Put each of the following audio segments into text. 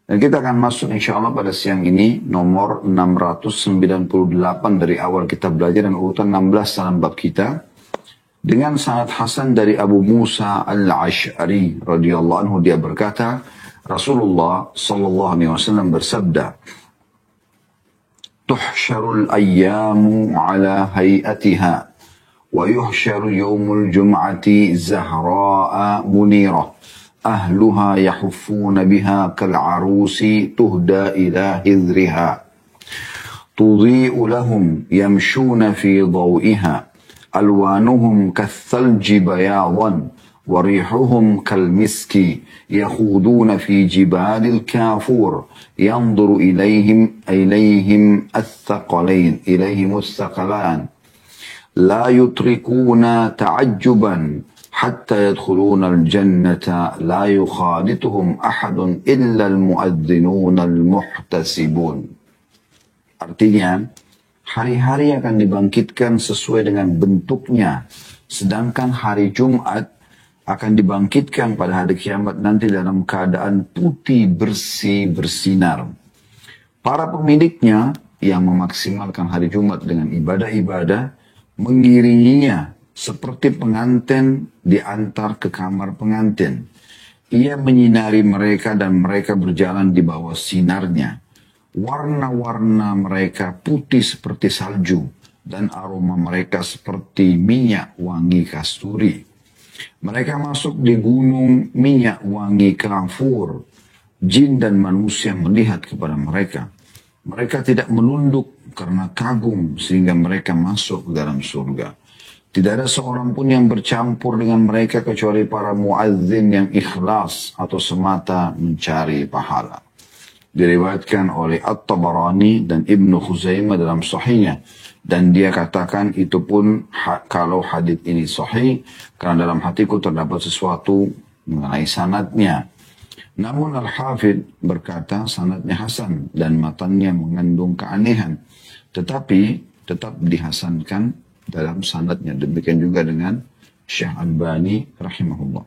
Dan kita akan masuk insya Allah pada siang ini nomor 698 dari awal kita belajar dan urutan 16 dalam bab kita. Dengan sanad hasan dari Abu Musa al-Ash'ari radhiyallahu anhu, dia berkata, Rasulullah sallallahu alaihi wasallam bersabda, "Tuhsyarul ayyamu ala hayatiha wa yuhsyaru yawmul jum'ati zahra'a munirah. Ahluha yahuffuna biha kal'arusi tuhda ila hidriha. Tudhi'u lahum yamshuna fi dhaw'iha. ألوانهم كالثلج بياضا وريحهم كالمسك يخوضون في جبال الكافور ينظر إليهم الثقلان لا يتركون تعجبا حتى يدخلون الجنة لا يخالطهم أحد إلا المؤذنون المحتسبون." Artinya, hari-hari akan dibangkitkan sesuai dengan bentuknya. Sedangkan hari Jumat akan dibangkitkan pada hari kiamat nanti dalam keadaan putih bersih bersinar. Para pemiliknya yang memaksimalkan hari Jumat dengan ibadah-ibadah mengiringinya seperti pengantin diantar ke kamar pengantin. Ia menyinari mereka dan mereka berjalan di bawah sinarnya. Warna-warna mereka putih seperti salju dan aroma mereka seperti minyak wangi kasturi. Mereka masuk di gunung minyak wangi kafur. Jin dan manusia melihat kepada mereka. Mereka tidak menunduk karena kagum sehingga mereka masuk ke dalam surga. Tidak ada seorang pun yang bercampur dengan mereka kecuali para muadzin yang ikhlas atau semata mencari pahala. Diriwayatkan oleh At-Tabarani dan Ibnu Khuzaimah dalam sahihnya. Dan dia katakan itu pun kalau hadis ini sahih, karena dalam hatiku terdapat sesuatu mengenai sanadnya. Namun Al-Hafidh berkata sanadnya hasan dan matanya mengandung keanehan. Tetapi tetap dihasankan dalam sanadnya. Demikian juga dengan Syekh Albani rahimahullah.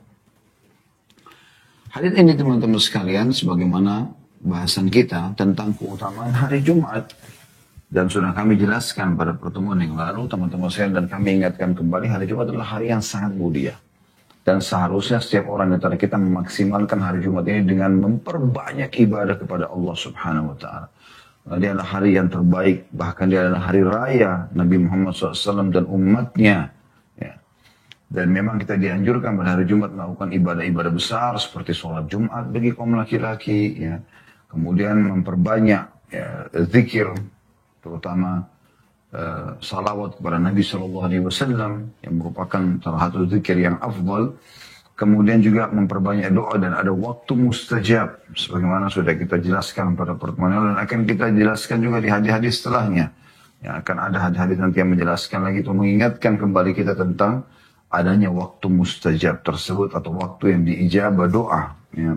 Hadis ini teman-teman sekalian sebagaimana bahasan kita tentang keutamaan hari Jumat. Dan sudah kami jelaskan pada pertemuan yang lalu, teman-teman sekalian, dan kami ingatkan kembali, hari Jumat adalah hari yang sangat mulia. Dan seharusnya setiap orang antara kita memaksimalkan hari Jumat ini dengan memperbanyak ibadah kepada Allah Subhanahu wa Ta'ala. Dia adalah hari yang terbaik, bahkan dia adalah hari raya Nabi Muhammad SAW dan umatnya. Dan memang kita dianjurkan pada hari Jumat melakukan ibadah-ibadah besar seperti sholat Jumat bagi kaum laki-laki, ya. Kemudian memperbanyak zikir, terutama salawat kepada Nabi SAW yang merupakan salah satu zikir yang afdal. Kemudian juga memperbanyak doa dan ada waktu mustajab sebagaimana sudah kita jelaskan pada pertemuan lalu dan akan kita jelaskan juga di hadis-hadis setelahnya. Ya, akan ada hadis-hadis nanti yang menjelaskan lagi untuk mengingatkan kembali kita tentang adanya waktu mustajab tersebut atau waktu yang diijabah doa. Ya.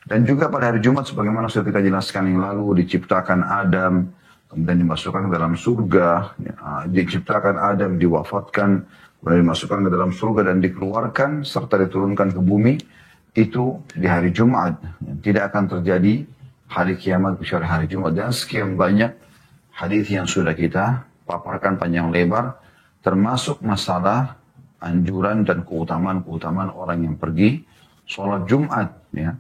Dan juga pada hari Jumat sebagaimana sudah kita jelaskan yang lalu diciptakan Adam, kemudian dimasukkan ke dalam surga, ya, diciptakan Adam, diwafatkan, kemudian dimasukkan ke dalam surga dan dikeluarkan serta diturunkan ke bumi, itu di hari Jumat. Ya, tidak akan terjadi hari kiamat kecuali hari Jumat. Dan sekian banyak hadis yang sudah kita paparkan panjang lebar, termasuk masalah anjuran dan keutamaan-keutamaan orang yang pergi sholat Jumat, ya.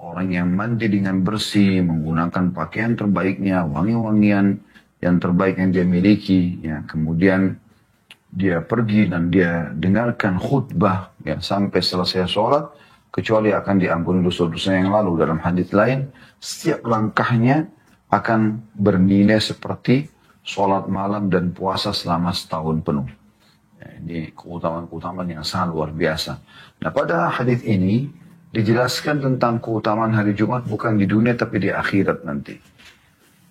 Orang yang mandi dengan bersih, menggunakan pakaian terbaiknya, wangi-wangian yang terbaik yang dia miliki, ya. Kemudian dia pergi dan dia dengarkan khutbah, ya, sampai selesai sholat, kecuali akan diampuni dosa-dosa yang lalu. Dalam hadis lain, setiap langkahnya akan bernilai seperti sholat malam dan puasa selama setahun penuh. Ya, ini keutamaan-keutamaan yang sangat luar biasa. Nah, pada hadis ini dijelaskan tentang keutamaan hari Jumat bukan di dunia tapi di akhirat nanti.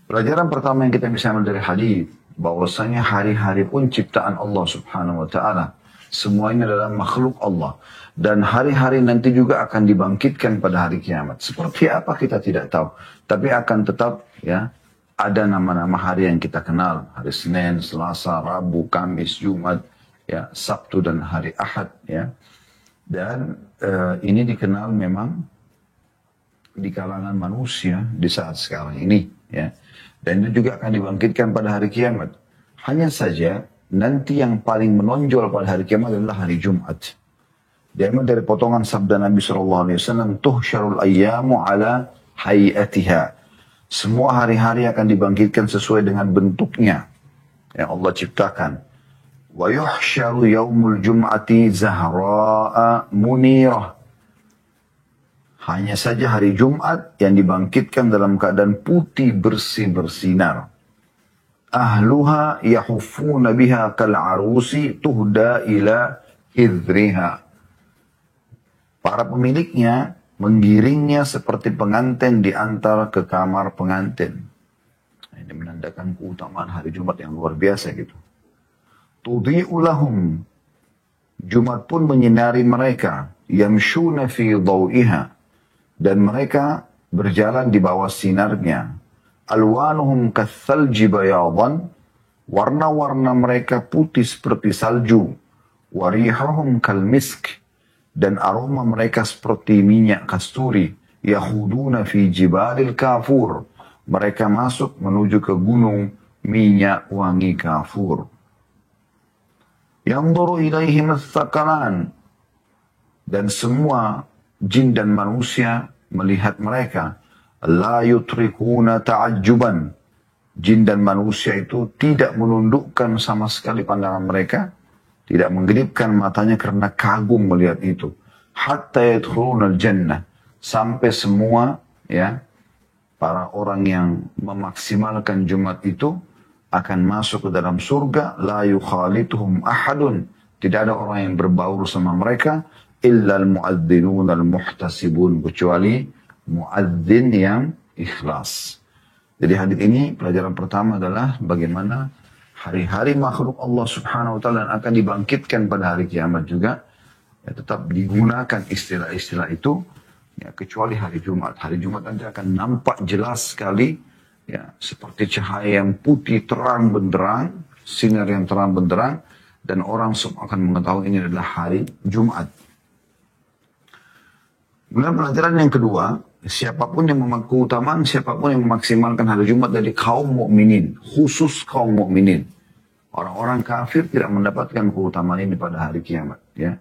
Pelajaran pertama yang kita bisa ambil dari hadis, bahwasanya hari-hari pun ciptaan Allah Subhanahu wa Ta'ala. Semua ini adalah makhluk Allah. Dan hari-hari nanti juga akan dibangkitkan pada hari kiamat. Seperti apa kita tidak tahu. Tapi akan tetap, ya, ada nama-nama hari yang kita kenal. Hari Senin, Selasa, Rabu, Kamis, Jumat, ya, Sabtu dan hari Ahad, ya. Dan ini dikenal memang di kalangan manusia di saat sekarang ini, ya. Dan itu juga akan dibangkitkan pada hari kiamat. Hanya saja nanti yang paling menonjol pada hari kiamat adalah hari Jumat. Diambil dari potongan sabda Nabi SAW, tuhsyarul ayyamu ala hayatiha. Semua hari-hari akan dibangkitkan sesuai dengan bentuknya yang Allah ciptakan. Wa yuhsyaru yaumul jum'ati zahra'a munirah. Hanya saja hari Jumat yang dibangkitkan dalam keadaan putih bersih bersinar. Ahluha yahuffuna biha kal arusi tuhda ila hidriha. Para pemiliknya menggiringnya seperti pengantin di antara ke kamar pengantin. Ini menandakan keutamaan hari Jumat yang luar biasa gitu. Tudhi'u lahum. Jumat pun menyinari mereka. Yamshuna fi dhaw'iha. Dan mereka berjalan di bawah sinarnya. Alwanuhum kathalji bayadan. Warna-warna mereka putih seperti salju. Warihahum kalmisk. Dan aroma mereka seperti minyak kasturi. Yahuduna fi jibalil kafur. Mereka masuk menuju ke gunung minyak wangi kafur. Yanzuru ilaihim as-sakalan. Dan semua jin dan manusia melihat mereka. La yutrikuna ta'ajjuban. Jin dan manusia itu tidak menundukkan sama sekali pandangan mereka. Tidak menggelipkan matanya karena kagum melihat itu. Hatta yadkhuluna al-jannah. Sampai semua ya para orang yang memaksimalkan Jumat itu akan masuk ke dalam surga. La yukhalituhum ahadun. Tidak ada orang yang berbaur sama mereka. Illa al-mu'adzinun al-muhtasibun. Kecuali mu'adzin yang ikhlas. Jadi hadis ini pelajaran pertama adalah bagaimana hari-hari makhluk Allah subhanahu wa ta'ala akan dibangkitkan pada hari kiamat juga. Ya, tetap digunakan istilah-istilah itu. Ya, kecuali hari Jumat. Hari Jumat nanti akan nampak jelas sekali. Ya, seperti cahaya yang putih terang benderang. Sinar yang terang benderang. Dan orang semua akan mengetahui ini adalah hari Jumat. Kemudian pelajaran yang kedua, siapapun yang keutamaan, siapapun yang memaksimalkan hari Jumat dari kaum mukminin, khusus kaum mukminin. Orang-orang kafir tidak mendapatkan keutamaan ini pada hari kiamat. Ya.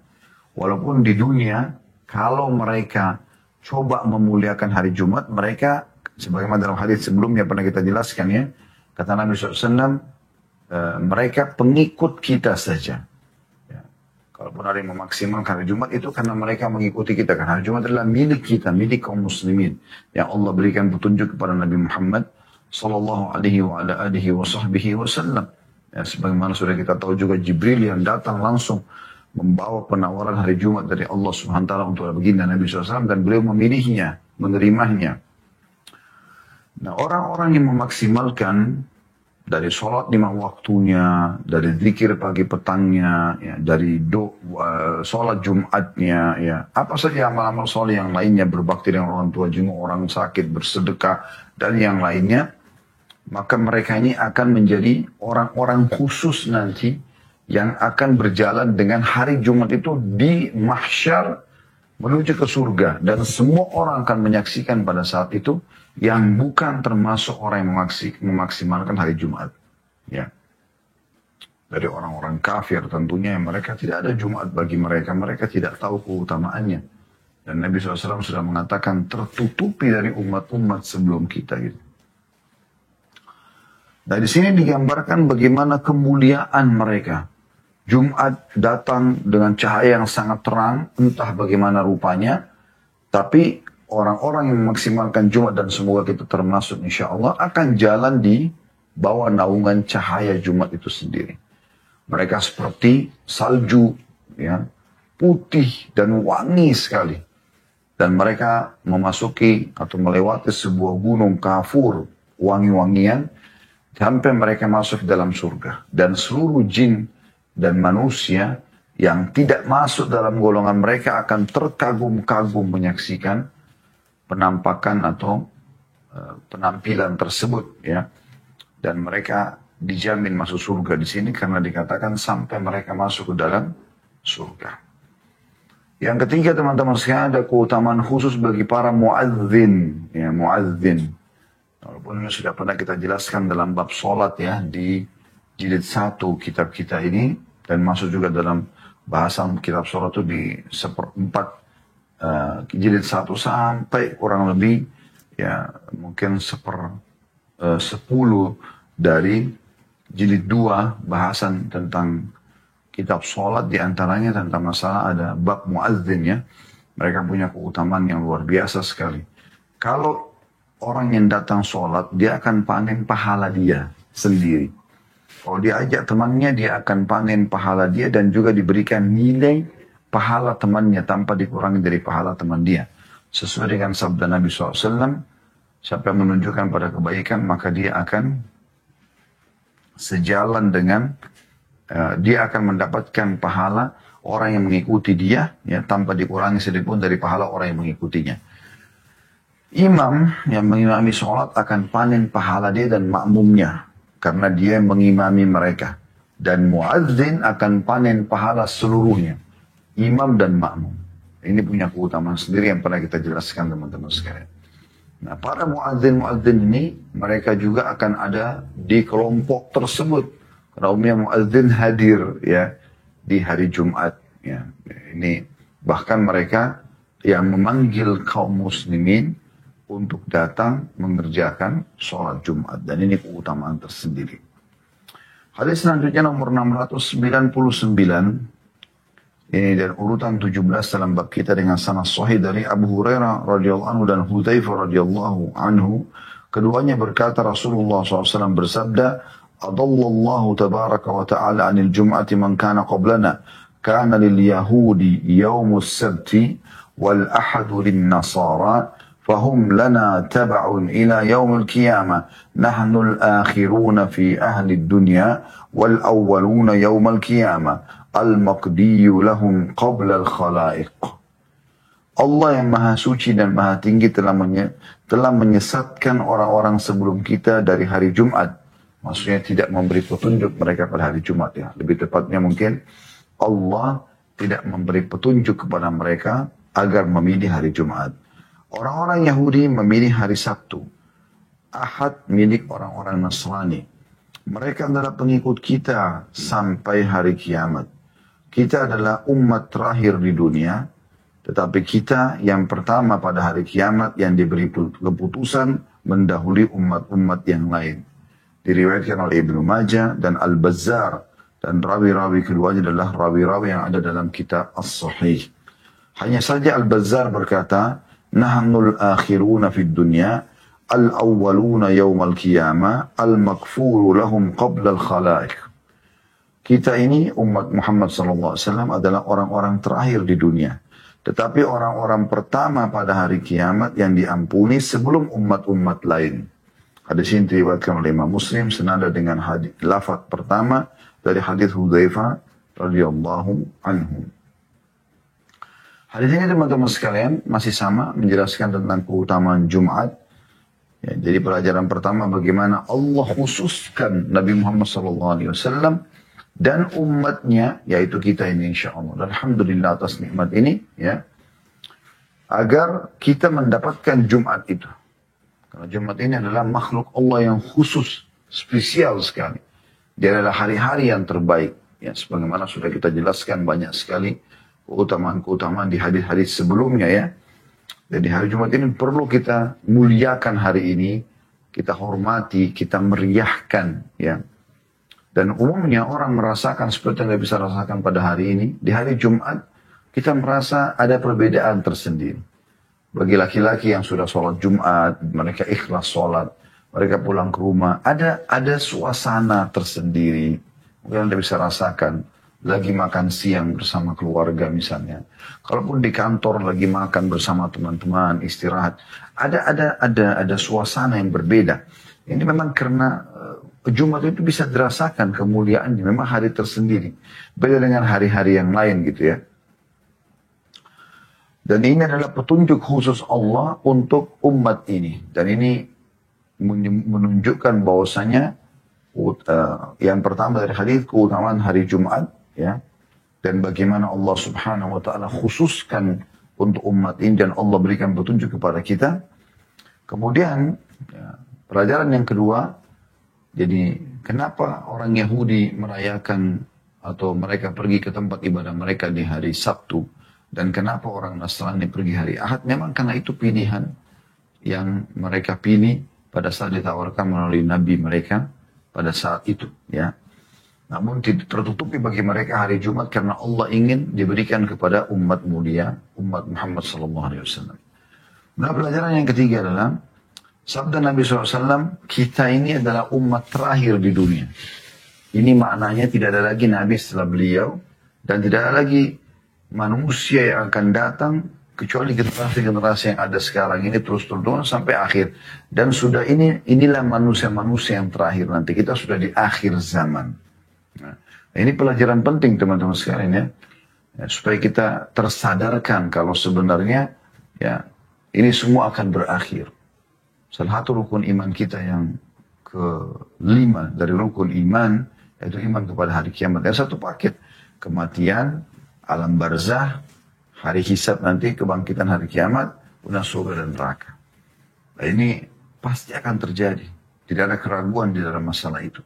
Walaupun di dunia, kalau mereka coba memuliakan hari Jumat, mereka, sebagaimana dalam hadis sebelumnya pernah kita jelaskan ya, kata Nabi SAW, mereka pengikut kita saja. Walaupun ada yang memaksimalkan hari Jumat itu karena mereka mengikuti kita. Karena hari Jumat adalah milik kita, milik kaum muslimin. Yang Allah berikan petunjuk kepada Nabi Muhammad sallallahu alaihi wa ala alihi wa sahbihi wasallam. Ya, sebagaimana sudah kita tahu juga Jibril yang datang langsung membawa penawaran hari Jumat dari Allah Subhanahu wa taala untuk baginda Nabi SAW dan beliau memilihnya, menerimanya. Nah, orang-orang yang memaksimalkan dari sholat 5 waktunya, dari zikir pagi petangnya, ya, dari sholat Jumatnya, ya, apa saja amal-amal sholat yang lainnya, berbakti dengan orang tua, jenguk orang sakit, bersedekah, dan yang lainnya, maka mereka ini akan menjadi orang-orang khusus nanti yang akan berjalan dengan hari Jumat itu di mahsyar menuju ke surga. Dan semua orang akan menyaksikan pada saat itu yang bukan termasuk orang yang memaksimalkan hari Jumat. Ya. Dari orang-orang kafir tentunya yang mereka tidak ada Jumat bagi mereka. Mereka tidak tahu keutamaannya. Dan Nabi SAW sudah mengatakan tertutupi dari umat-umat sebelum kita. Gitu. Nah di sini digambarkan bagaimana kemuliaan mereka. Jumat datang dengan cahaya yang sangat terang, entah bagaimana rupanya. Tapi orang-orang yang memaksimalkan Jumat dan semoga kita termasuk insya Allah akan jalan di bawah naungan cahaya Jumat itu sendiri. Mereka seperti salju, ya, putih dan wangi sekali. Dan mereka memasuki atau melewati sebuah gunung kafur, wangi-wangian, sampai mereka masuk dalam surga. Dan seluruh jin dan manusia yang tidak masuk dalam golongan mereka akan terkagum-kagum menyaksikan penampakan atau penampilan tersebut, ya. Dan mereka dijamin masuk surga di sini karena dikatakan sampai mereka masuk ke dalam surga. Yang ketiga teman-teman sekalian, ada keutamaan khusus bagi para muadzin, ya muadzin. Walaupun ini sudah pernah kita jelaskan dalam bab sholat ya di jilid 1 kitab kita ini, dan masuk juga dalam bahasan kitab sholat itu di seperempat jilid 1 sampai kurang lebih ya mungkin 10 dari jilid 2 bahasan tentang kitab sholat, diantaranya tentang masalah ada bab muadzin ya. Mereka punya keutamaan yang luar biasa sekali. Kalau orang yang datang sholat, dia akan panen pahala dia sendiri. Kalau dia ajak temannya, dia akan panen pahala dia dan juga diberikan nilai pahala temannya tanpa dikurangi dari pahala teman dia. Sesuai dengan sabda Nabi SAW, siapa yang menunjukkan pada kebaikan, maka dia akan sejalan dengan dia akan mendapatkan pahala orang yang mengikuti dia ya tanpa dikurangi sedikitpun dari pahala orang yang mengikutinya. Imam yang mengimami sholat akan panen pahala dia dan makmumnya karena dia mengimami mereka, dan muadzin akan panen pahala seluruhnya, imam dan makmum. Ini punya keutamaan sendiri yang pernah kita jelaskan teman-teman sekalian. Nah, para muadzin ini mereka juga akan ada di kelompok tersebut. Karena umumnya muadzin hadir ya di hari Jumat ya. Ini bahkan mereka yang memanggil kaum muslimin untuk datang mengerjakan sholat Jumat, dan ini keutamaan tersendiri. Hadis selanjutnya nomor 699 ini dan urutan 17 dalam bab kita dengan sanad sahih dari Abu Hurairah radhiyallahu anhu dan Hudzaifah radhiyallahu anhu. Keduanya berkata Rasulullah SAW bersabda, Adallallahu tabaraka wa ta'ala anil jum'ati man kana qablana. Kana lil yahudi yawmus sabti wal ahadu lin nasara. Fahum lana taba'un ila yawmil qiyamah. Nahnul akhiruna fi ahli dunya wal awwaluna yawmal qiyamah. Al-maqdiyu lahum qabla al-khalaiq. Allah yang maha suci dan maha tinggi telah menyesatkan orang-orang sebelum kita dari hari Jumat. Maksudnya tidak memberi petunjuk mereka pada hari Jumat ya. Lebih tepatnya mungkin Allah tidak memberi petunjuk kepada mereka agar memilih hari Jumat. Orang-orang Yahudi memilih hari Sabtu. Ahad milik orang-orang Nasrani. Mereka adalah pengikut kita sampai hari kiamat. Kita adalah umat terakhir di dunia, tetapi kita yang pertama pada hari kiamat yang diberi keputusan mendahului umat-umat yang lain. Diriwayatkan oleh Ibnu Majah dan Al-Bazzar, dan rawi-rawi keduanya adalah rawi-rawi yang ada dalam kitab As-Sahih. Hanya saja Al-Bazzar berkata, Nahnul akhiruna fid dunya, al-awwaluna yawmal qiyamah, al-maghfuru lahum qabla al-khalaiq. Kita ini umat Muhammad SAW adalah orang-orang terakhir di dunia. Tetapi orang-orang pertama pada hari kiamat yang diampuni sebelum umat-umat lain. Hadis ini diriwayatkan oleh Imam Muslim senada dengan lafaz pertama dari hadis Hudzaifah radhiyallahu anhu. Hadis ini teman-teman sekalian masih sama menjelaskan tentang keutamaan Jumat. Ya, jadi pelajaran pertama bagaimana Allah khususkan Nabi Muhammad SAW dan umatnya, yaitu kita ini insya Allah. Dan alhamdulillah atas nikmat ini ya, agar kita mendapatkan Jumat itu. Karena Jumat ini adalah makhluk Allah yang khusus, spesial sekali. Dia adalah hari-hari yang terbaik. Ya, sebagaimana sudah kita jelaskan banyak sekali keutamaan-keutamaan di hadis-hadis sebelumnya ya. Jadi hari Jumat ini perlu kita muliakan hari ini, kita hormati, kita meriahkan ya. Dan umumnya orang merasakan seperti yang kita bisa rasakan pada hari ini, di hari Jumat kita merasa ada perbedaan tersendiri. Bagi laki-laki yang sudah sholat Jumat, mereka ikhlas sholat, mereka pulang ke rumah, ada suasana tersendiri. Mungkin Anda bisa rasakan, lagi makan siang bersama keluarga misalnya. Kalaupun di kantor lagi makan bersama teman-teman, istirahat, ada suasana yang berbeda. Ini memang karena Jumat itu bisa dirasakan kemuliaannya, memang hari tersendiri. Beda dengan hari-hari yang lain gitu ya. Dan ini adalah petunjuk khusus Allah untuk umat ini. Dan ini menunjukkan bahwasanya yang pertama dari hadis keutamaan hari Jumat ya. dan bagaimana Allah Subhanahu wa taala khususkan untuk umat ini dan Allah berikan petunjuk kepada kita. Kemudian pelajaran yang kedua, jadi kenapa orang Yahudi merayakan atau mereka pergi ke tempat ibadah mereka di hari Sabtu, dan kenapa orang Nasrani pergi hari Ahad? Memang karena itu pilihan yang mereka pilih pada saat ditawarkan melalui Nabi mereka pada saat itu, ya. Namun tidak tertutupi bagi mereka hari Jumat karena Allah ingin diberikan kepada umat mulia, umat Muhammad SAW. Nah, pelajaran yang ketiga adalah sabda Nabi SAW, kita ini adalah umat terakhir di dunia. Ini maknanya tidak ada lagi Nabi setelah beliau, dan tidak ada lagi manusia yang akan datang kecuali generasi-generasi yang ada sekarang ini terus-terusan sampai akhir. Dan sudah inilah manusia-manusia yang terakhir nanti. Kita sudah di akhir zaman. Nah, ini pelajaran penting teman-teman sekalian, ya, supaya kita tersadarkan kalau sebenarnya ya ini semua akan berakhir. Salah satu rukun iman kita yang kelima dari rukun iman yaitu iman kepada hari kiamat. Yang satu paket, kematian, alam barzah, hari hisab nanti, kebangkitan hari kiamat, kemudian surga dan neraka. Nah, ini pasti akan terjadi. Tidak ada keraguan di dalam masalah itu.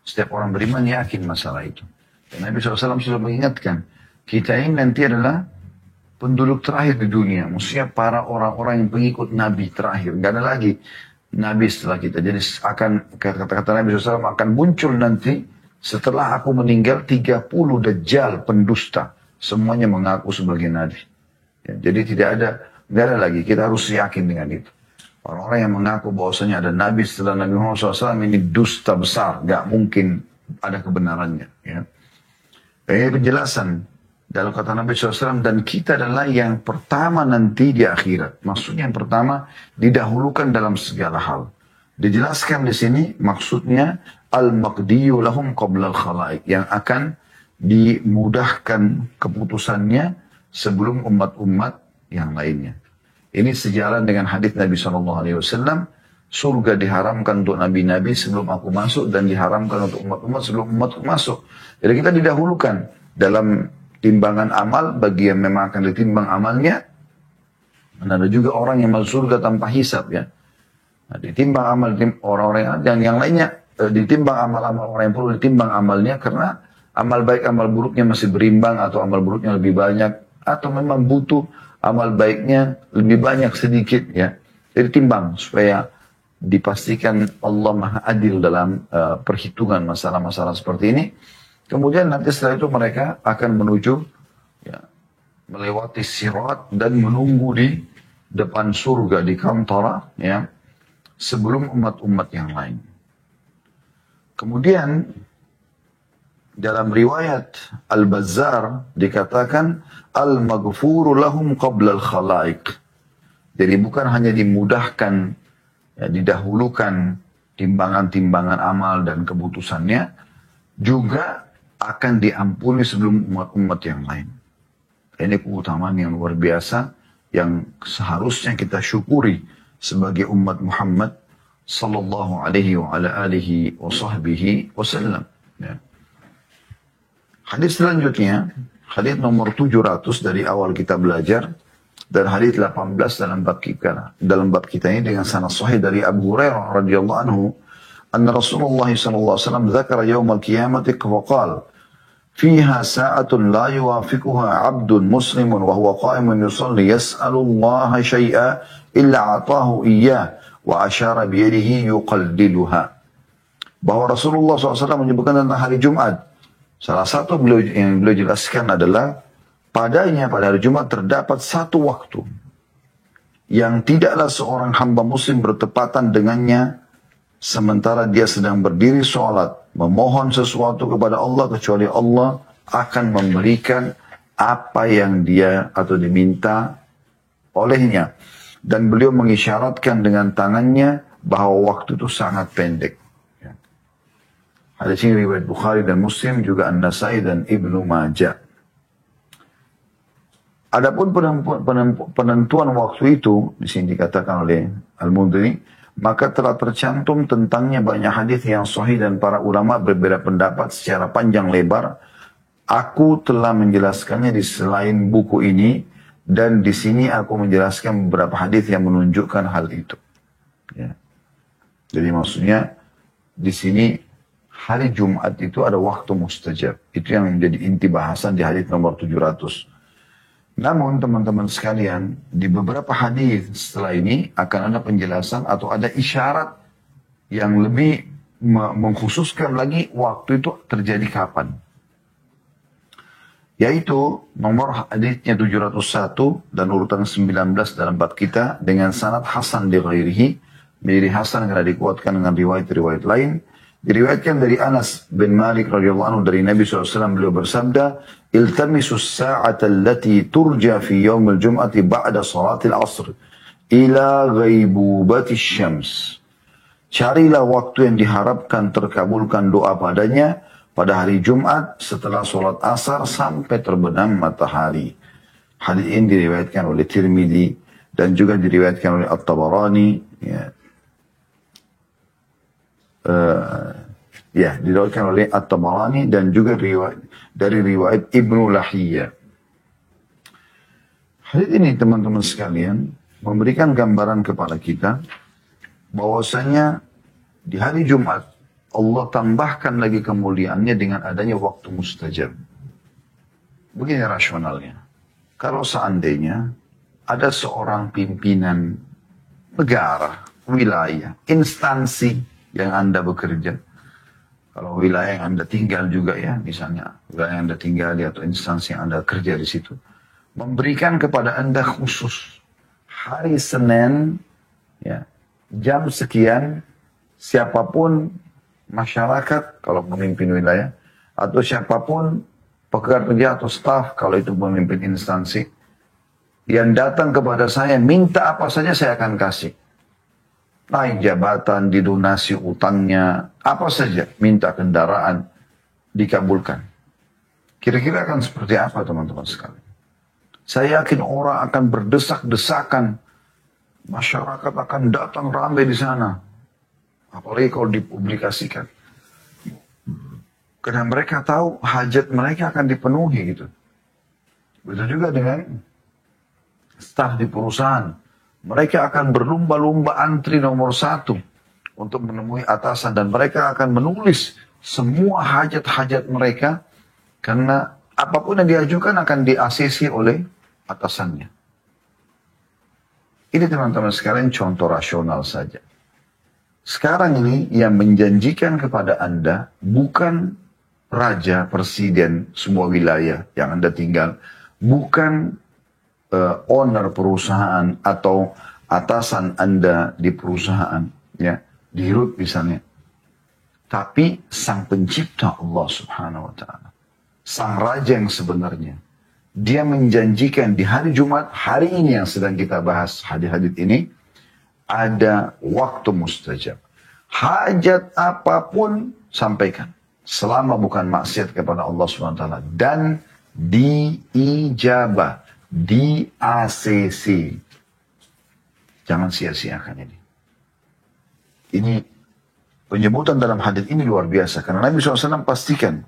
Setiap orang beriman yakin masalah itu. Dan Nabi SAW sudah mengingatkan, kita ini nanti adalah penduduk terakhir di dunia. Maksudnya para orang-orang yang pengikut Nabi terakhir. Gak ada lagi Nabi setelah kita. Jadi akan, kata-kata Nabi SAW akan muncul nanti setelah aku meninggal 30 dajjal pendusta. Semuanya mengaku sebagai Nabi. Ya, jadi gak ada lagi. Kita harus yakin dengan itu. Orang-orang yang mengaku bahwasanya ada Nabi setelah Nabi Muhammad SAW ini dusta besar. Gak mungkin ada kebenarannya. Ya. Ini penjelasan dalam kata Nabi SAW, dan kita adalah yang pertama nanti di akhirat. Maksudnya yang pertama didahulukan dalam segala hal. Dijelaskan di sini maksudnya al-maqdiyu lahum qabla al-khalaik, yang akan dimudahkan keputusannya sebelum umat-umat yang lainnya. Ini sejalan dengan hadis Nabi SAW, surga diharamkan untuk nabi-nabi sebelum aku masuk, dan diharamkan untuk umat-umat sebelum umatku masuk. Jadi kita didahulukan dalam timbangan amal bagi yang memang akan ditimbang amalnya. Dan ada juga orang yang masuk surga tanpa hisab, ya. Nah, ditimbang amal orang-orang yang lainnya, ditimbang amal-amal orang yang perlu ditimbang amalnya, karena amal baik amal buruknya masih berimbang, atau amal buruknya lebih banyak, atau memang butuh amal baiknya lebih banyak sedikit, ya. Jadi timbang supaya dipastikan Allah Maha Adil dalam perhitungan masalah-masalah seperti ini. Kemudian nanti setelah itu mereka akan menuju, ya, melewati sirat dan menunggu di depan surga di kantara, ya, sebelum umat-umat yang lain. Kemudian dalam riwayat Al-Bazzar dikatakan al-maghfuru lahum qabla al-khalaik. Jadi bukan hanya dimudahkan, ya, didahulukan timbangan-timbangan amal dan keputusannya, juga akan diampuni sebelum umat-umat yang lain. Ini keutamaan yang luar biasa yang seharusnya kita syukuri sebagai umat Muhammad sallallahu alaihi wa ala alihi wa sahbihi wasallam. Ya. Hadis selanjutnya, hadis nomor 700 dari awal kita belajar, dan hadis 18 dalam bab kita ini dengan sanad sahih dari Abu Hurairah radhiyallahu anhu, anna Rasulullah sallallahu alaihi wasallam dzakara yaum al-qiyamati wa qala fiha sa'atun la yuwafiquha 'abdun muslimun wa huwa qa'imun yusalli yas'alu Allah syai'a illa atahu iyyah wa asyara bi yadihi yuqalliluha. Bahwa Rasulullah SAW menyebutkan tentang hari Jumat. Salah satu yang beliau jelaskan adalah padanya pada hari Jumat terdapat satu waktu yang tidaklah seorang hamba muslim bertepatan dengannya sementara dia sedang berdiri sholat memohon sesuatu kepada Allah, kecuali Allah akan memberikan apa yang dia atau diminta olehnya. Dan beliau mengisyaratkan dengan tangannya bahwa waktu itu sangat pendek. Hadis ini riwayat Bukhari dan Muslim, juga An-Nasai dan Ibnu Majah. Adapun penentuan waktu itu, di sini dikatakan oleh Al-Mundhiri, maka telah tercantum tentangnya banyak hadis yang sahih dan para ulama berbeda pendapat secara panjang lebar Aku telah menjelaskannya di selain buku ini, dan di sini aku menjelaskan beberapa hadis yang menunjukkan hal itu. Ya. Jadi maksudnya di sini hari Jumat itu ada waktu mustajab. Itu yang menjadi inti bahasan di hadis nomor 700. Namun teman-teman sekalian, di beberapa hadis setelah ini akan ada penjelasan atau ada isyarat yang lebih mengkhususkan lagi waktu itu terjadi kapan. Yaitu nomor hadisnya 701 dan urutan 19 dalam bab kita dengan sanad hasan di ghairihi, menjadi hasan karena dikuatkan dengan riwayat-riwayat lain. Diriwayatkan dari Anas bin Malik radhiyallahu anhu dari Nabi SAW, beliau bersabda, "Iltamisus sa'ata allati turja fi yaumil jum'ati ba'da salatil asr ila ghaibubati syams." Carilah waktu yang diharapkan terkabulkan doa padanya pada hari Jumat setelah sholat asar sampai terbenam matahari. Hadis ini diriwayatkan oleh Tirmidzi dan juga diriwayatkan oleh At-Tabarani. Diriwayatkan oleh At-Tabarani dan juga dari riwayat Ibnu Lahiyah. Hadis ini teman-teman sekalian memberikan gambaran kepada kita bahwasanya di hari Jumat Allah tambahkan lagi kemuliaannya dengan adanya waktu mustajab. Begini rasionalnya. Kalau seandainya ada seorang pimpinan negara, wilayah, instansi yang Anda bekerja. Kalau wilayah yang Anda tinggal juga ya, misalnya wilayah yang Anda tinggal atau instansi yang Anda kerja di situ. Memberikan kepada Anda khusus hari Senin, ya, jam sekian, siapapun masyarakat kalau memimpin wilayah, atau siapapun pekerja atau staf kalau itu memimpin instansi, yang datang kepada saya minta apa saja saya akan kasih. Naik jabatan, didonasi utangnya, apa saja, minta kendaraan, dikabulkan. Kira-kira akan seperti apa teman-teman sekalian? Saya yakin orang akan berdesak-desakan, masyarakat akan datang ramai di sana. Apalagi kalau dipublikasikan. Karena mereka tahu hajat mereka akan dipenuhi gitu. Begitu juga dengan staf di perusahaan. Mereka akan berlumba-lumba antri nomor 1 untuk menemui atasan. Dan mereka akan menulis semua hajat-hajat mereka. Karena apapun yang diajukan akan di-ACC oleh atasannya. Ini teman-teman sekalian contoh rasional saja. Sekarang ini yang menjanjikan kepada Anda bukan raja, presiden, semua wilayah yang Anda tinggal. Bukan owner perusahaan atau atasan Anda di perusahaan. Ya, di Hirut misalnya. Tapi sang pencipta Allah subhanahu wa ta'ala. Sang raja yang sebenarnya. Dia menjanjikan di hari Jumat, hari ini yang sedang kita bahas hadis-hadis ini. Ada waktu mustajab. Hajat apapun sampaikan. Selama bukan maksiat kepada Allah SWT. Dan diijabah. Di ACC. Jangan sia-siakan ini. Ini penyebutan dalam hadis ini luar biasa. Karena Nabi SAW pastikan.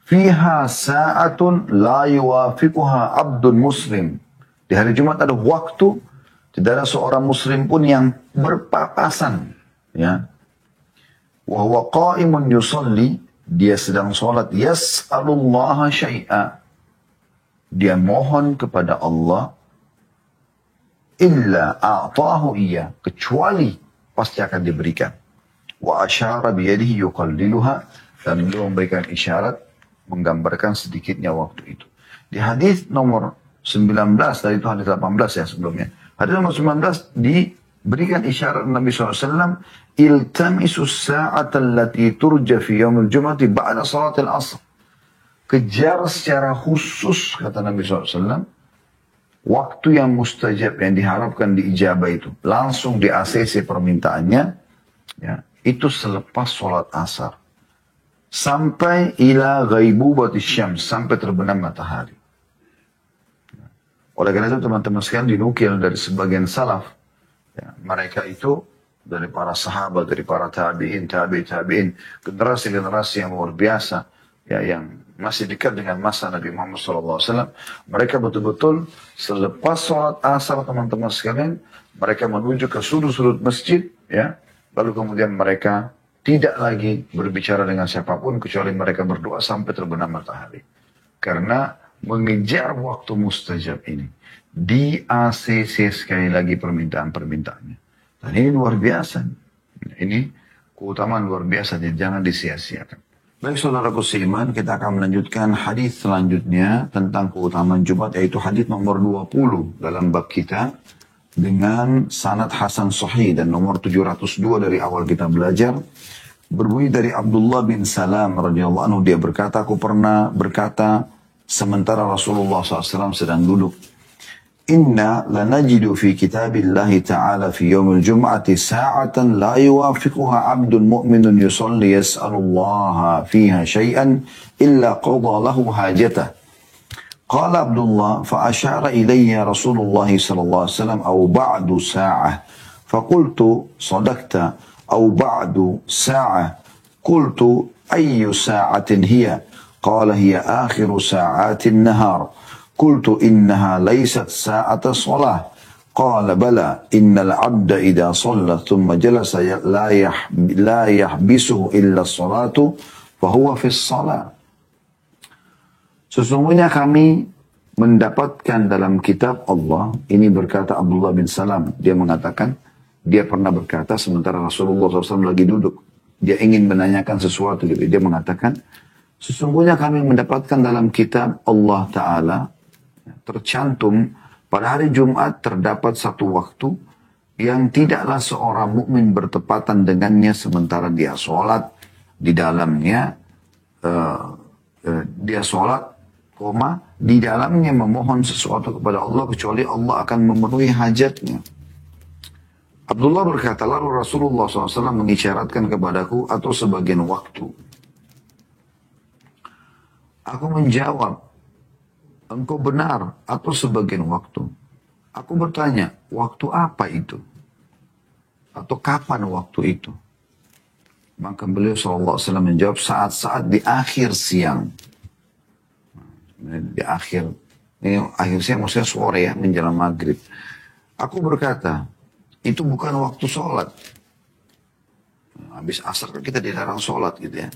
Fiha sa'atun la yuwafiquha abdun muslim. Di hari Jumat ada waktu. Tidak ada seorang muslim pun yang berpapasan. Ya. Wa huwa qa'imun yusalli. Dia sedang sholat. Yas'alullaha syai'a. Dia mohon kepada Allah. Illa a'tahu iya. Kecuali pasti akan diberikan. Wa asyara biyadihi yuqalliluha. Dan beliau memberikan isyarat. Menggambarkan sedikitnya waktu itu. Di hadis nomor 19. Dari itu hadis 18 ya sebelumnya. Hadis nomor 19 diberikan isyarat Nabi SAW. Iltamisus sa'ata allati turja fi yaumil jum'ati ba'da salatil asr. Kejar secara khusus, kata Nabi SAW. Waktu yang mustajab, yang diharapkan diijabah itu. Langsung di ACC permintaannya. Ya, itu selepas sholat asar. Sampai ila ghaibubati syams. Sampai terbenam matahari. Oleh karena itu teman-teman sekalian dinukil dari sebagian salaf. Ya, mereka itu dari para sahabat, dari para tabi'in, tabi'in, generasi-generasi yang luar biasa. ya yang masih dekat dengan masa Nabi Muhammad SAW, mereka betul-betul selepas sholat asar teman-teman sekalian, mereka menuju ke sudut-sudut masjid, ya, lalu kemudian mereka tidak lagi berbicara dengan siapapun kecuali mereka berdoa sampai terbenam matahari. Karena mengejar waktu mustajab ini, di ACC sekali lagi permintaan-permintaannya. Dan ini luar biasa. Ini keutamaan luar biasa, jadi jangan disia-siakan. Baik saudaraku seiman, kita akan melanjutkan hadis selanjutnya tentang keutamaan Jumat, yaitu hadis nomor 20 dalam bab kita dengan sanad hasan sahih dan nomor 702 dari awal kita belajar. Berbunyi dari Abdullah bin Salam radhiyallahu anhu, dia berkata, aku pernah berkata sementara Rasulullah SAW sedang duduk, Inna lanajidu fi kitabillahi ta'ala fi yawmil jum'ati sa'atan la yuwafiquha abdun mu'minun yusalli yas'alullaha fiha syai'an illa qadha lahu hajatah. Qala Abdullah fa'ashara ilayya Rasulullah sallallahu alaihi wasallam aw ba'du sa'ah. Faqultu sadaqta aw ba'du sa'ah. Qultu ayyu sa'atin hiya? Qala hiya akhiru sa'atin nahar. قلت إنها ليست ساعة صلاة قال بلى إن العبد إذا صلى ثم جلس لا يحبسه إلا الصلاة فهو في الصلاة. Sesungguhnya kami mendapatkan dalam kitab Allah, ini berkata Abdullah bin Salam, dia mengatakan, dia pernah berkata sementara Rasulullah SAW lagi duduk, dia ingin menanyakan sesuatu gitu, dia mengatakan, sesungguhnya kami mendapatkan dalam kitab Allah Ta'ala, tercantum pada hari Jumat terdapat satu waktu yang tidaklah seorang mukmin bertepatan dengannya sementara dia sholat di dalamnya, dia sholat, di dalamnya memohon sesuatu kepada Allah kecuali Allah akan memenuhi hajatnya. Abdullah berkata, lalu Rasulullah SAW mengisyaratkan kepadaku atau sebagian waktu. Aku menjawab, engkau benar atau sebagian waktu. Aku bertanya, waktu apa itu? Atau kapan waktu itu? Maka beliau SAW menjawab, saat-saat di akhir siang. Di akhir, ini akhir siang maksudnya sore ya, menjelang maghrib. Aku berkata, itu bukan waktu sholat. Habis asar kan kita dilarang sholat gitu ya.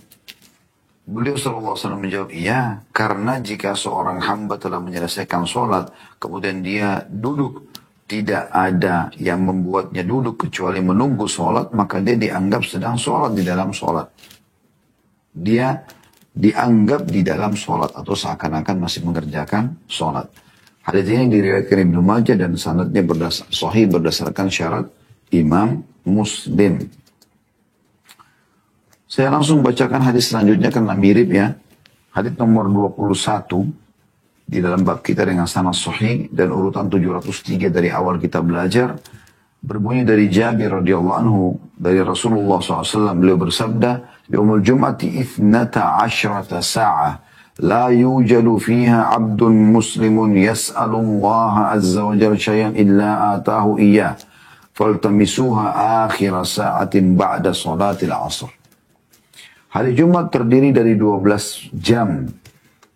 Beliau SAW menjawab, iya, karena jika seorang hamba telah menyelesaikan sholat, kemudian dia duduk, tidak ada yang membuatnya duduk kecuali menunggu sholat, maka dia dianggap sedang sholat di dalam sholat. Dia dianggap di dalam sholat atau seakan-akan masih mengerjakan sholat. Hadits ini diriwayatkan Ibnu Majah dan sanadnya sahih berdasarkan syarat Imam Muslim. Saya langsung bacakan hadis selanjutnya karena mirip ya. Hadis nomor 21 di dalam bab kita dengan sanad sahih dan urutan 703 dari awal kita belajar. Berbunyi dari Jabir radhiyallahu anhu dari Rasulullah SAW, beliau bersabda, "Yaumul Jum'ati 12 sa'ah la yujalu fiha 'abdun muslimun yas'alu Allah azza wa jalla syai'an illa atahu iyyah faltamisuha akhir sa'atin ba'da salatil 'ashr." Hari Jumat terdiri dari 12 jam.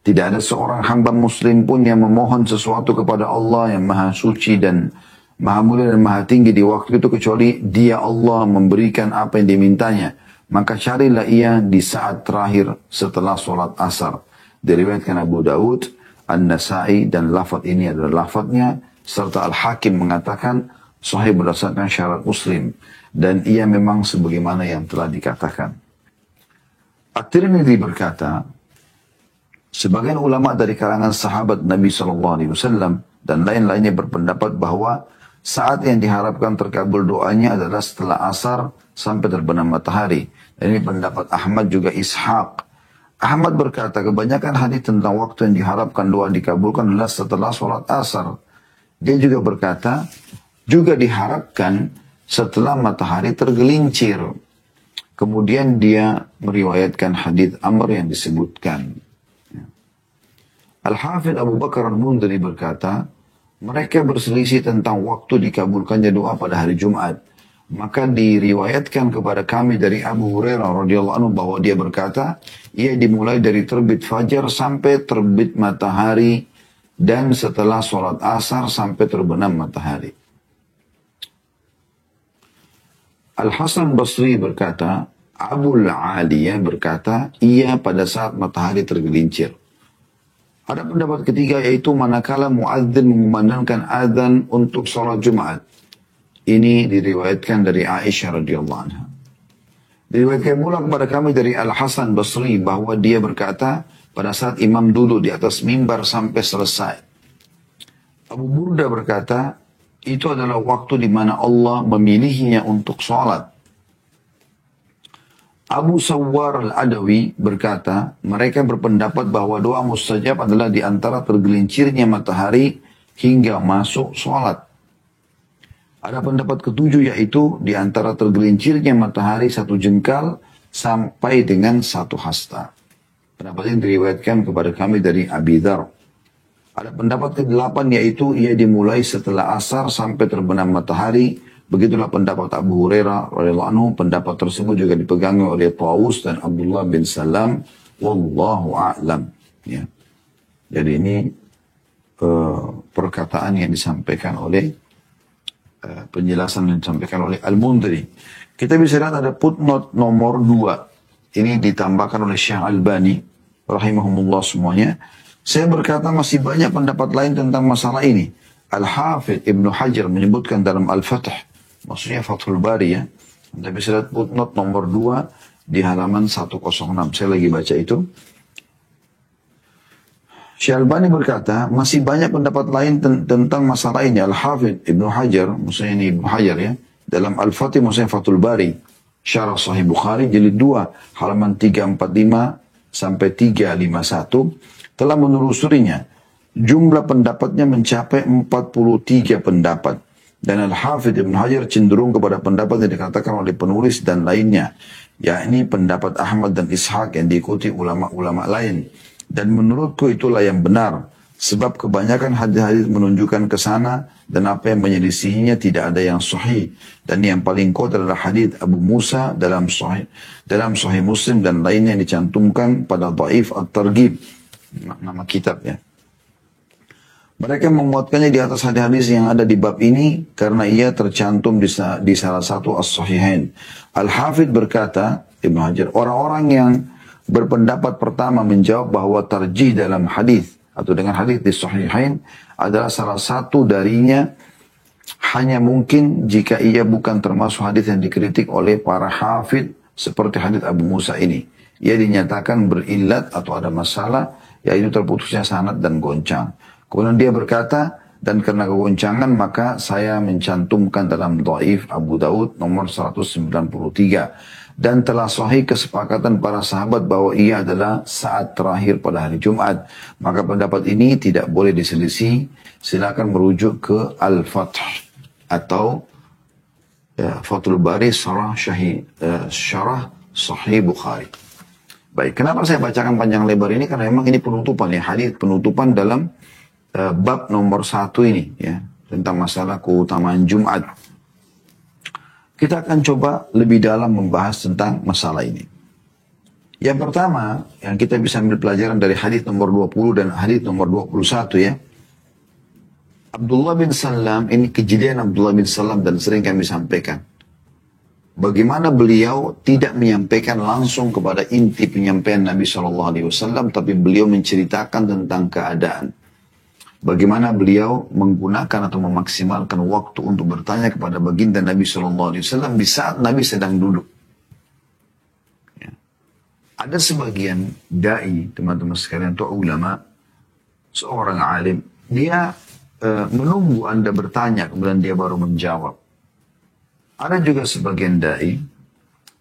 Tidak ada seorang hamba muslim pun yang memohon sesuatu kepada Allah yang maha suci dan maha mulia dan maha tinggi di waktu itu kecuali dia Allah memberikan apa yang dimintanya. Maka carilah ia di saat terakhir setelah sholat asar. Diriwayatkan Abu Daud, An-Nasai dan lafaz ini adalah lafaznya. Serta Al-Hakim mengatakan sahih berdasarkan syarat Muslim. Dan ia memang sebagaimana yang telah dikatakan. At-Tirmidzi berkata, sebagian ulama dari kalangan sahabat Nabi SAW dan lain-lainnya berpendapat bahwa saat yang diharapkan terkabul doanya adalah setelah asar sampai terbenam matahari. Dan ini pendapat Ahmad juga Ishaq. Ahmad berkata, kebanyakan hadis tentang waktu yang diharapkan doa dikabulkan adalah setelah sholat asar. Dia juga berkata, juga diharapkan setelah matahari tergelincir. Kemudian dia meriwayatkan hadis Amr yang disebutkan. Al-Hafidh Abu Bakar Al-Mundhiri berkata, mereka berselisih tentang waktu dikabulkannya doa pada hari Jumat. Maka diriwayatkan kepada kami dari Abu Hurairah radhiyallahu anhu bahwa dia berkata, ia dimulai dari terbit fajar sampai terbit matahari dan setelah sholat asar sampai terbenam matahari. Al-Hasan Basri berkata, Abul Aliyah berkata, ia pada saat matahari tergelincir. Ada pendapat ketiga yaitu manakala muadzin mengumandangkan azan untuk sholat Jumat. Ini diriwayatkan dari Aisyah radhiyallahu anha. Diriwayatkan pula kepada kami dari Al-Hasan Basri bahwa dia berkata pada saat imam duduk di atas mimbar sampai selesai. Abu Burda berkata, itu adalah waktu di mana Allah memilihnya untuk sholat. Abu Sawwar Al-Adawi berkata, mereka berpendapat bahwa doa mustajab adalah di antara tergelincirnya matahari hingga masuk sholat. Ada pendapat ketujuh yaitu di antara tergelincirnya matahari satu jengkal sampai dengan satu hasta. Pendapat ini diriwayatkan kepada kami dari Abi Dzar. Ada pendapat ke-8 yaitu ia dimulai setelah asar sampai terbenam matahari. Begitulah pendapat Abu Hurairah radhiyallahu anhu. Pendapat tersebut juga dipegangi oleh Tawus dan Abdullah bin Salam. Wallahu a'lam. Ya. Jadi ini perkataan yang disampaikan oleh penjelasan yang disampaikan oleh Al-Mundhiri. Kita bisa lihat ada footnote nomor 2. Ini ditambahkan oleh Syekh Albani rahimahumullah semuanya. Saya berkata masih banyak pendapat lain tentang masalah ini. Al-Hafidh Ibnu Hajar menyebutkan dalam Al-Fath, maksudnya Fathul Bari ya. Kita bisa lihat footnote nomor 2 di halaman 106. Saya lagi baca itu. Syekh Albani berkata, masih banyak pendapat lain tentang masalah ini. Al-Hafidh Ibnu Hajar, maksudnya ini Ibnu Hajar ya, dalam Al-Fatih, maksudnya Fathul Bari, Syarah Sahih Bukhari, jilid 2, halaman 345 sampai 351, telah menelusurinya. Jumlah pendapatnya mencapai 43 pendapat. Dan Al-Hafidh Ibnu Hajar cenderung kepada pendapat yang dikatakan oleh penulis dan lainnya, yakni pendapat Ahmad dan Ishaq yang diikuti ulama-ulama lain. Dan menurutku itulah yang benar. Sebab kebanyakan hadis-hadis menunjukkan ke sana dan apa yang menyelisihinya tidak ada yang sahih. Dan yang paling kuat adalah hadis Abu Musa dalam sahih Muslim dan lainnya yang dicantumkan pada Dhaif At-Targhib. Nama kitab ya. Mereka menguatkannya di atas hadis-hadis yang ada di bab ini karena ia tercantum di salah satu As-Sahihain. Al-Hafidh berkata, Ibnu Hajar, orang-orang yang berpendapat pertama menjawab bahwa tarjih dalam hadis atau dengan hadis di Sahihain adalah salah satu darinya hanya mungkin jika ia bukan termasuk hadis yang dikritik oleh para hafid seperti hadis Abu Musa ini. Ia dinyatakan berillat atau ada masalah, yaitu terputusnya sanad dan goncang. Kemudian dia berkata, dan karena kegoncangan maka saya mencantumkan dalam Dhaif Abu Daud nomor 193. Dan telah sahih kesepakatan para sahabat bahwa ia adalah saat terakhir pada hari Jumat. Maka pendapat ini tidak boleh diselisih. Silakan merujuk ke Al-Fath atau Fathul Bari Syarah Sahih Bukhari. Baik, kenapa saya bacakan panjang lebar ini? Karena memang ini penutupan ya, hadis penutupan dalam bab nomor 1 ini ya, tentang masalah keutamaan Jumat. Kita akan coba lebih dalam membahas tentang masalah ini. Yang pertama, yang kita bisa ambil pelajaran dari hadis nomor 20 dan hadis nomor 21 ya. Abdullah bin Salam, ini kejadian Abdullah bin Salam dan sering kami sampaikan. Bagaimana beliau tidak menyampaikan langsung kepada inti penyampaian Nabi SAW, tapi beliau menceritakan tentang keadaan. Bagaimana beliau menggunakan atau memaksimalkan waktu untuk bertanya kepada baginda Nabi SAW di saat Nabi sedang duduk. Ya. Ada sebagian da'i, teman-teman sekalian, atau ulama, seorang alim, dia menunggu Anda bertanya, kemudian dia baru menjawab. Ada juga sebagian da'i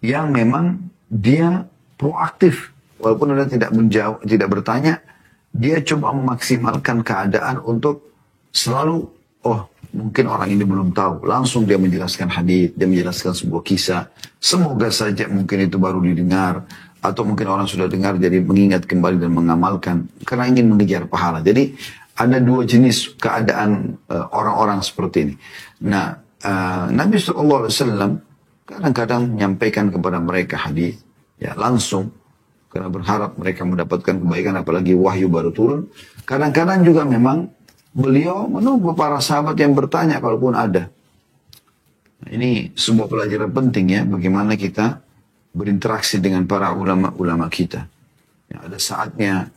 yang memang dia proaktif, walaupun Anda tidak menjawab, tidak bertanya, dia coba memaksimalkan keadaan untuk selalu, oh mungkin orang ini belum tahu. Langsung dia menjelaskan hadis, dia menjelaskan sebuah kisah. Semoga saja mungkin itu baru didengar. Atau mungkin orang sudah dengar jadi mengingat kembali dan mengamalkan. Karena ingin mengejar pahala. Jadi ada dua jenis keadaan orang-orang seperti ini. Nah, Nabi SAW kadang-kadang menyampaikan kepada mereka hadis ya langsung karena berharap mereka mendapatkan kebaikan, apalagi wahyu baru turun. Kadang-kadang juga memang beliau menunggu para sahabat yang bertanya kalaupun ada. Nah, ini sebuah pelajaran penting ya, bagaimana kita berinteraksi dengan para ulama-ulama kita. Ya, ada saatnya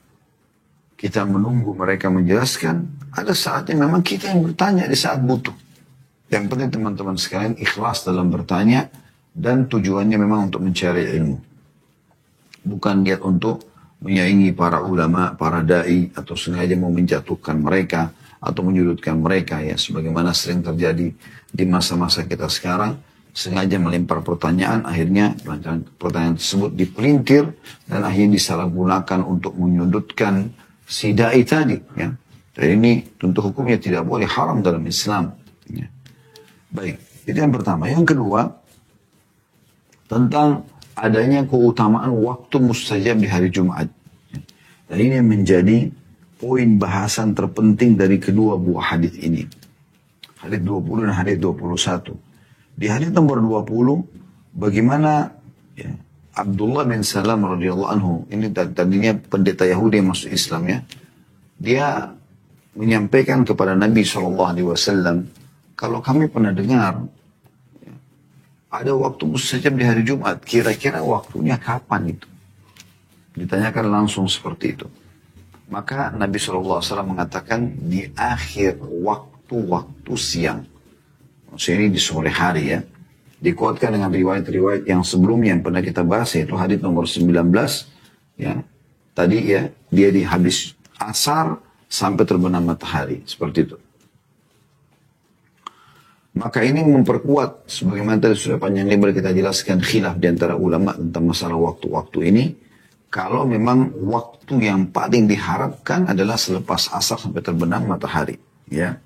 kita menunggu mereka menjelaskan, ada saatnya memang kita yang bertanya di saat butuh. Yang penting teman-teman sekalian ikhlas dalam bertanya dan tujuannya memang untuk mencari ilmu. Bukan niat untuk menyaingi para ulama, para dai, atau sengaja mau menjatuhkan mereka atau menyudutkan mereka ya. Sebagaimana sering terjadi di masa-masa kita sekarang, sengaja melempar pertanyaan, akhirnya pertanyaan tersebut dipelintir dan akhirnya disalahgunakan untuk menyudutkan si dai tadi ya. Dan ini tentu hukumnya tidak boleh, haram dalam Islam ya. Baik, itu yang pertama. Yang kedua, tentang adanya keutamaan waktu mustajab di hari Jumat. Dan ini menjadi poin bahasan terpenting dari kedua buah hadis ini. Hadis 20 dan hadis 21. Di hadis nomor 20, bagaimana ya, Abdullah bin Salam radhiyallahu anhu, ini tadinya pendeta Yahudi yang masuk Islam ya. Dia menyampaikan kepada Nabi SAW, kalau kami pernah dengar ya, ada waktu mustajab di hari Jumat, kira-kira waktunya kapan itu? Ditanyakan langsung seperti itu. Maka Nabi SAW mengatakan di akhir waktu siang. Maksudnya ini di sore hari ya. Dikuatkan dengan riwayat-riwayat yang sebelumnya yang pernah kita bahas, yaitu hadis nomor 19. Ya. Tadi ya, dia di habis asar sampai terbenam matahari. Seperti itu. Maka ini memperkuat, sebagaimana tadi sudah panjang lebar kita jelaskan khilaf di antara ulama tentang masalah waktu-waktu ini. Kalau memang waktu yang paling diharapkan adalah selepas asar sampai terbenam matahari. Ya.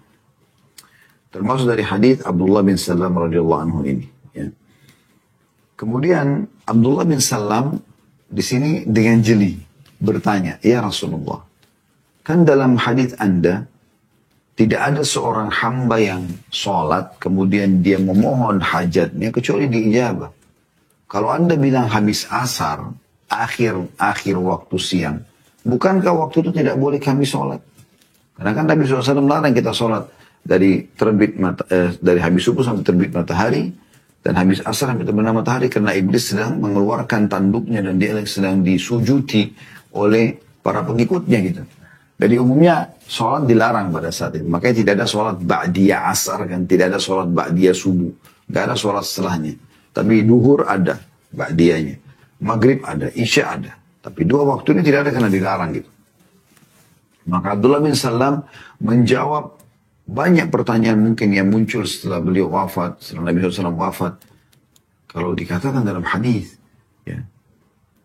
Termasuk dari hadis Abdullah bin Salam radhiyallahu anhu ini. Ya. Kemudian Abdullah bin Salam di sini dengan jeli bertanya, ya Rasulullah, kan dalam hadis Anda tidak ada seorang hamba yang sholat, kemudian dia memohon hajatnya, kecuali diijabah. Kalau Anda bilang habis asar, akhir waktu siang, bukankah waktu itu tidak boleh kami sholat? Karena kan Nabi SAW melarang kita sholat dari dari habis subuh sampai terbit matahari, dan habis asar sampai terbenam matahari, karena iblis sedang mengeluarkan tanduknya dan dia sedang disujuti oleh para pengikutnya gitu. Jadi umumnya sholat dilarang pada saat itu. Makanya tidak ada sholat ba'diyah asar kan. Tidak ada sholat ba'diyah subuh. Tidak ada sholat setelahnya. Tapi duhur ada ba'diyahnya. Maghrib ada, isya ada. Tapi dua waktu ini tidak ada karena dilarang gitu. Maka Abdullah bin Salam menjawab banyak pertanyaan mungkin yang muncul setelah beliau wafat. Setelah Nabi SAW wafat. Kalau dikatakan dalam hadis ya,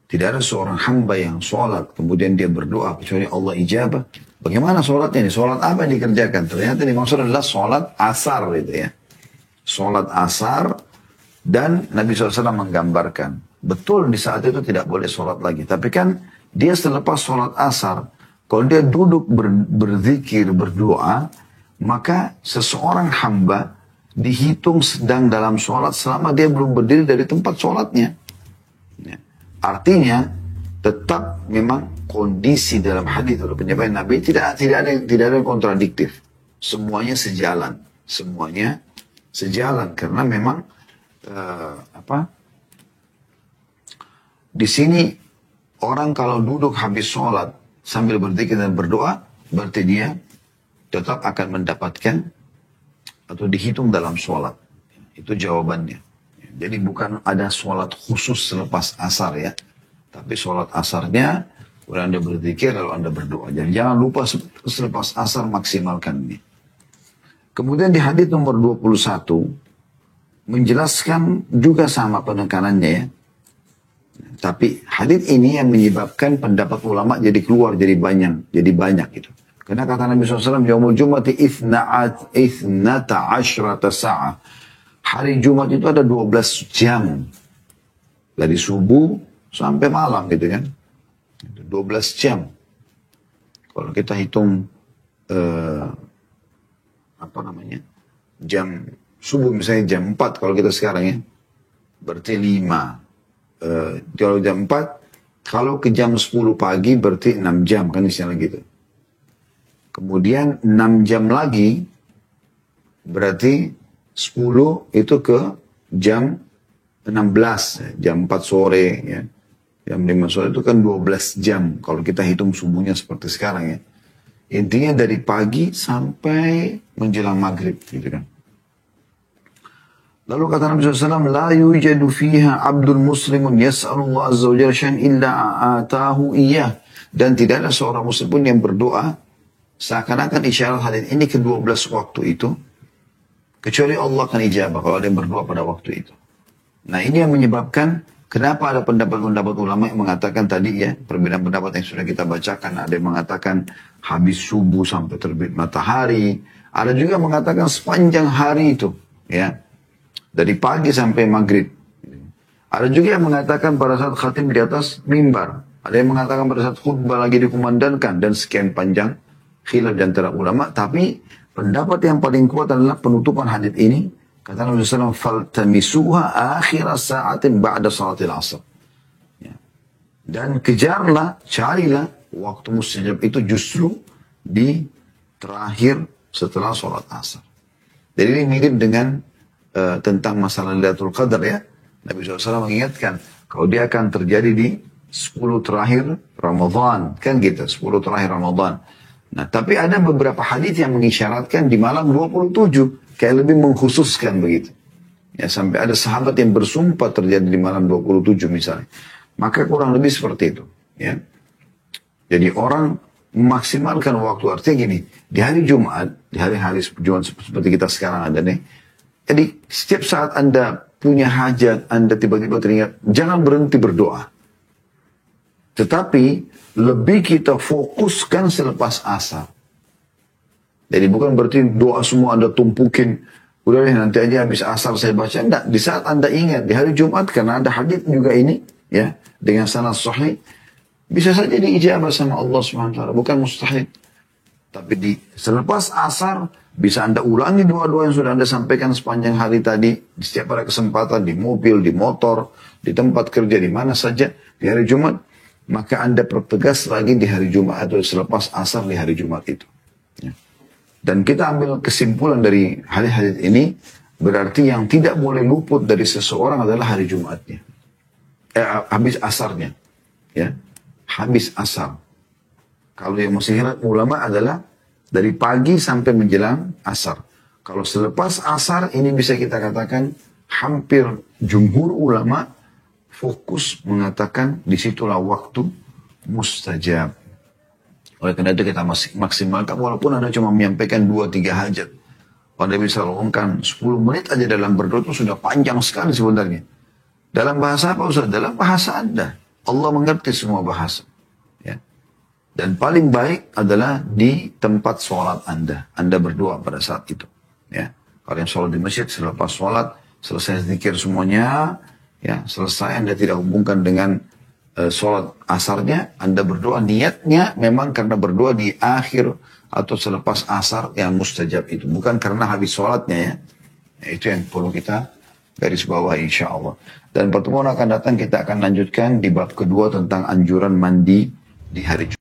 tidak ada seorang hamba yang sholat, kemudian dia berdoa, kecuali Allah ijabah. Bagaimana sholatnya ini? Sholat apa yang dikerjakan? Ternyata ini maksud adalah sholat asar gitu ya. Sholat asar, dan Nabi SAW menggambarkan. Betul di saat itu tidak boleh sholat lagi. Tapi kan dia selepas sholat asar, kalau dia duduk berzikir, berdoa, maka seseorang hamba dihitung sedang dalam sholat selama dia belum berdiri dari tempat sholatnya. Ya. Artinya tetap memang kondisi dalam hadis atau penyampaian Nabi tidak ada yang kontradiktif. Semuanya sejalan karena memang di sini orang kalau duduk habis sholat sambil berzikir dan berdoa, berarti dia tetap akan mendapatkan atau dihitung dalam sholat. Itu jawabannya. Jadi bukan ada sholat khusus selepas asar ya. Tapi sholat asarnya, kalau Anda berzikir, lalu Anda berdoa. Dan jangan lupa selepas asar maksimalkan ini. Kemudian di hadis nomor 21, menjelaskan juga sama penekanannya ya. Tapi hadis ini yang menyebabkan pendapat ulama jadi keluar, jadi banyak gitu. Karena kata Nabi SAW, Yaumul Jum'ati ithnata ashrata sa'ah. Hari Jumat itu ada 12 jam. Dari subuh sampai malam gitu kan. 12 jam. Kalau kita hitung jam subuh misalnya jam 4 kalau kita sekarang ya. berarti 5. Kalau jam 4, kalau ke jam 10 pagi berarti 6 jam, kan istilah gitu. Kemudian 6 jam lagi, berarti 10 itu ke jam 16, jam 4 sore, ya. Jam 5 sore itu kan 12 jam, kalau kita hitung subuhnya seperti sekarang ya. Intinya dari pagi sampai menjelang maghrib, gitu kan. Lalu kata Nabi SAW, La yujadu fiha abdul muslimun yas'alullah azza wa jalla syai'an illa a'atahu iyah. Dan tidak ada seorang muslim pun yang berdoa, seakan-akan isyarat hadis ini ke-12 waktu itu, kecuali Allah akan ijabah kalau ada yang berdoa pada waktu itu. Nah ini yang menyebabkan, kenapa ada pendapat-pendapat ulama yang mengatakan tadi ya, perbedaan pendapat yang sudah kita bacakan, ada yang mengatakan habis subuh sampai terbit matahari, ada juga yang mengatakan sepanjang hari itu, ya. Dari pagi sampai maghrib. Ada juga yang mengatakan pada saat khatib di atas mimbar. Ada yang mengatakan pada saat khutbah lagi dikumandangkan. Dan sekian panjang khilaf di antara ulama. Tapi pendapat yang paling kuat adalah penutupan hadis ini. Kata Nabi SAW, Faltamisuha akhira sa'atin ba'da salatil asr. Ya. Dan kejarlah, carilah waktu mustajab itu justru di terakhir setelah sholat asar. Jadi ini mirip dengan tentang masalah Lailatul Qadar ya. Nabi SAW mengingatkan, kalau dia akan terjadi di 10 terakhir Ramadan. Kan gitu, 10 terakhir Ramadan. Nah, tapi ada beberapa hadis yang mengisyaratkan di malam 27. Kayak lebih mengkhususkan begitu. Ya, sampai ada sahabat yang bersumpah terjadi di malam 27 misalnya. Maka kurang lebih seperti itu. Ya. Jadi orang memaksimalkan waktu. Artinya gini, di hari Jumat, di hari-hari Jumat seperti kita sekarang ada nih, jadi setiap saat Anda punya hajat, Anda tiba-tiba teringat, jangan berhenti berdoa. Tetapi lebih kita fokuskan selepas asar. Jadi bukan berarti doa semua Anda tumpukin, udah deh nanti aja habis asar saya baca. Enggak, di saat Anda ingat, di hari Jumat, karena ada hadits juga ini, ya, dengan sanad sahih, bisa saja diijabah sama Allah SWT, bukan mustahil. Tapi selepas asar, bisa Anda ulangi doa-doa yang sudah Anda sampaikan sepanjang hari tadi, di setiap ada kesempatan, di mobil, di motor, di tempat kerja, di mana saja, di hari Jumat. Maka Anda pertegas lagi di hari Jumat atau selepas asar di hari Jumat itu. Ya. Dan kita ambil kesimpulan dari hadis-hadis ini, berarti yang tidak boleh luput dari seseorang adalah hari Jumatnya. Habis asarnya. Ya. Habis asar. Kalau yang masih ingat ulama adalah dari pagi sampai menjelang asar. Kalau selepas asar ini bisa kita katakan hampir jumhur ulama fokus mengatakan disitulah waktu mustajab. Oleh karena itu kita masih maksimalkan walaupun Anda cuma menyampaikan 2-3 hajat. Anda bisa luangkan 10 menit aja dalam berdoa itu sudah panjang sekali sebenarnya. Dalam bahasa apa Ustaz? Dalam bahasa Anda. Allah mengerti semua bahasa. Ya. Dan paling baik adalah di tempat sholat Anda. Anda berdoa pada saat itu. Ya. Kalau yang sholat di masjid, selepas sholat, selesai zikir semuanya, ya, selesai Anda tidak hubungkan dengan sholat asarnya, Anda berdoa, niatnya memang karena berdoa di akhir atau selepas asar yang mustajab itu. Bukan karena habis sholatnya ya. Ya itu yang perlu kita garis bawah insya Allah. Dan pertemuan akan datang kita akan lanjutkan di bab kedua tentang anjuran mandi di hari Jumat.